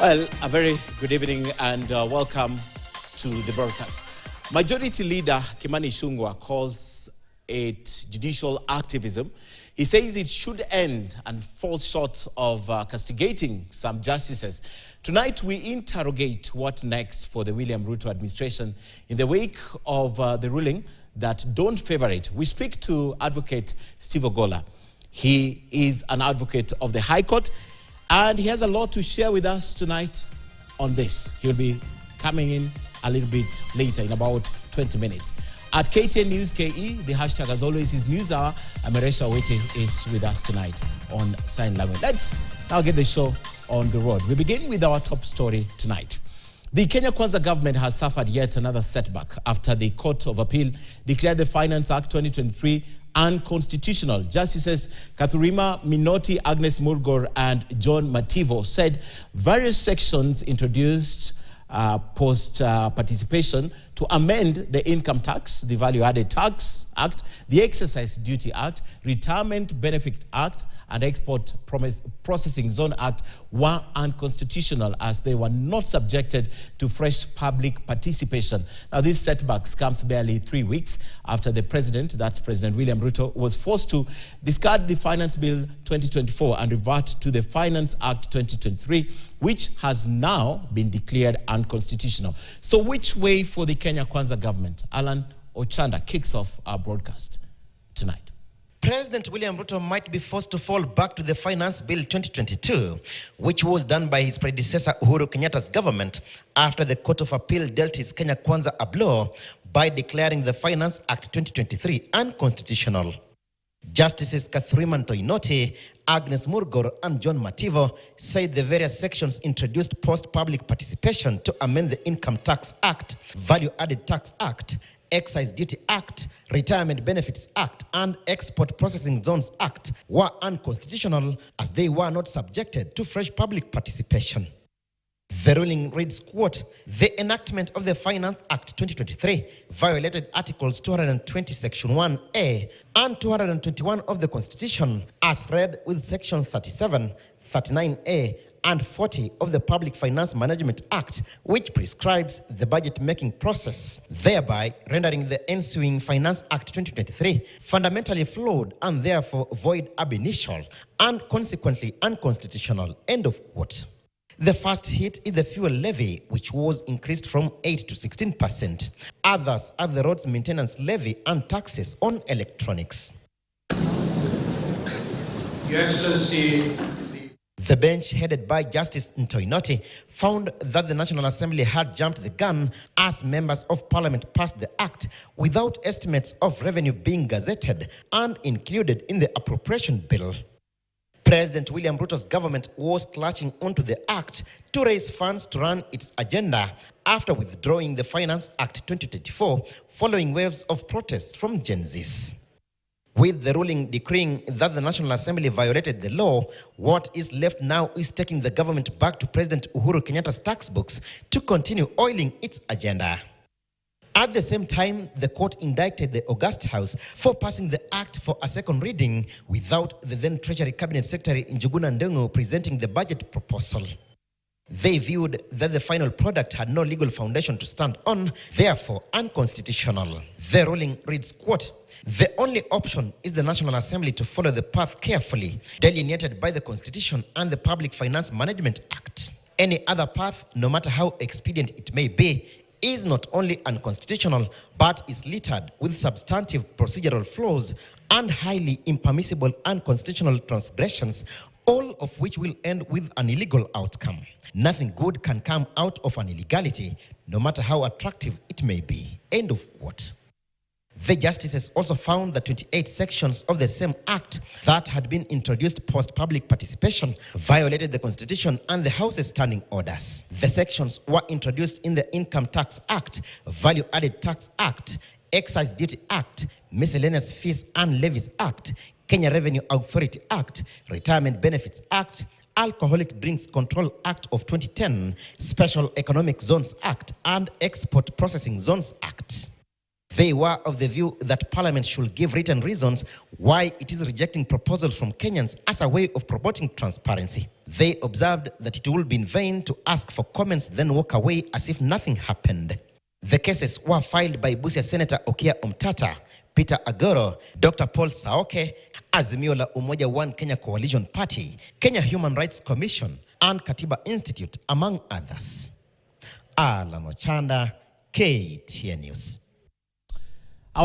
Well, a very good evening and welcome to the broadcast. Majority Leader Kimani Ichung'wah calls it judicial activism. He says it should end and falls short of castigating some justices. Tonight, we interrogate what next for the William Ruto administration in the wake of the ruling that don't favor it. We speak to Advocate Steve Ogolla. He is an advocate of the High Court, and he has a lot to share with us tonight on this. He'll be coming in a little bit later, in about 20 minutes. At KTN News KE, the hashtag as always is News Hour. Amaresha Waiting is with us tonight on sign language. Let's now get the show on the road. We begin with our top story tonight. The Kenya Kwanza government has suffered yet another setback after the Court of Appeal declared the Finance Act 2023 unconstitutional. Justices Kathurima Minoti, Agnes Murgor, and John Mativo said various sections introduced post-participation to amend the Income Tax, the Value-Added Tax Act, the Exercise Duty Act, Retirement Benefit Act, and Export Processing Zone Act were unconstitutional as they were not subjected to fresh public participation. Now, these setbacks comes barely 3 weeks after the president, that's President William Ruto, was forced to discard the Finance Bill 2024 and revert to the Finance Act 2023, which has now been declared unconstitutional. So which way for the Kenya Kwanza government? Alan Ochanda kicks off our broadcast tonight. President William Ruto might be forced to fall back to the Finance Bill 2022, which was done by his predecessor Uhuru Kenyatta's government after the Court of Appeal dealt his Kenya Kwanza a blow by declaring the Finance Act 2023 unconstitutional. Justices Kathurima Minoti, Agnes Murgor, and John Mativo said the various sections introduced post-public participation to amend the Income Tax Act, Value-Added Tax Act, Excise Duty Act, Retirement Benefits Act, and Export Processing Zones Act were unconstitutional as they were not subjected to fresh public participation. The ruling reads, quote, the enactment of the Finance Act 2023 violated Articles 220, Section 1A and 221 of the Constitution as read with Section 37, 39A, and 40 of the Public Finance Management Act, which prescribes the budget-making process, thereby rendering the ensuing Finance Act 2023 fundamentally flawed and therefore void ab initio and consequently unconstitutional, end of quote. The first hit is the fuel levy, which was increased from 8 to 16%. Others are the roads maintenance levy and taxes on electronics. Your Excellency, the bench, headed by Justice Minoti, found that the National Assembly had jumped the gun as members of Parliament passed the act without estimates of revenue being gazetted and included in the appropriation bill. President William Ruto's government was clutching onto the act to raise funds to run its agenda after withdrawing the Finance Act 2024 following waves of protests from Gen Zs. With the ruling decreeing that the National Assembly violated the law, what is left now is taking the government back to President Uhuru Kenyatta's tax books to continue oiling its agenda. At the same time, the court indicted the August House for passing the act for a second reading without the then Treasury Cabinet Secretary Njuguna Ndung'u presenting the budget proposal. They viewed that the final product had no legal foundation to stand on, therefore unconstitutional. The ruling reads, quote, the only option is the National Assembly to follow the path carefully delineated by the Constitution and the Public Finance Management Act. Any other path, no matter how expedient it may be, is not only unconstitutional, but is littered with substantive procedural flaws and highly impermissible unconstitutional transgressions, all of which will end with an illegal outcome. Nothing good can come out of an illegality, no matter how attractive it may be. End of quote. The justices also found that 28 sections of the same act that had been introduced post-public participation violated the Constitution and the House's standing orders. The sections were introduced in the Income Tax Act, Value-Added Tax Act, Excise Duty Act, Miscellaneous Fees and Levies Act, Kenya Revenue Authority Act, Retirement Benefits Act, Alcoholic Drinks Control Act of 2010, Special Economic Zones Act, and Export Processing Zones Act. They were of the view that Parliament should give written reasons why it is rejecting proposals from Kenyans as a way of promoting transparency. They observed that it would be in vain to ask for comments, then walk away as if nothing happened. The cases were filed by Busia Senator Okia Omtata, Peter Agoro, Dr. Paul Saoke, Azimio la Umoja One Kenya Coalition Party, Kenya Human Rights Commission, and Katiba Institute, among others. Alan Ochanda, KTN News.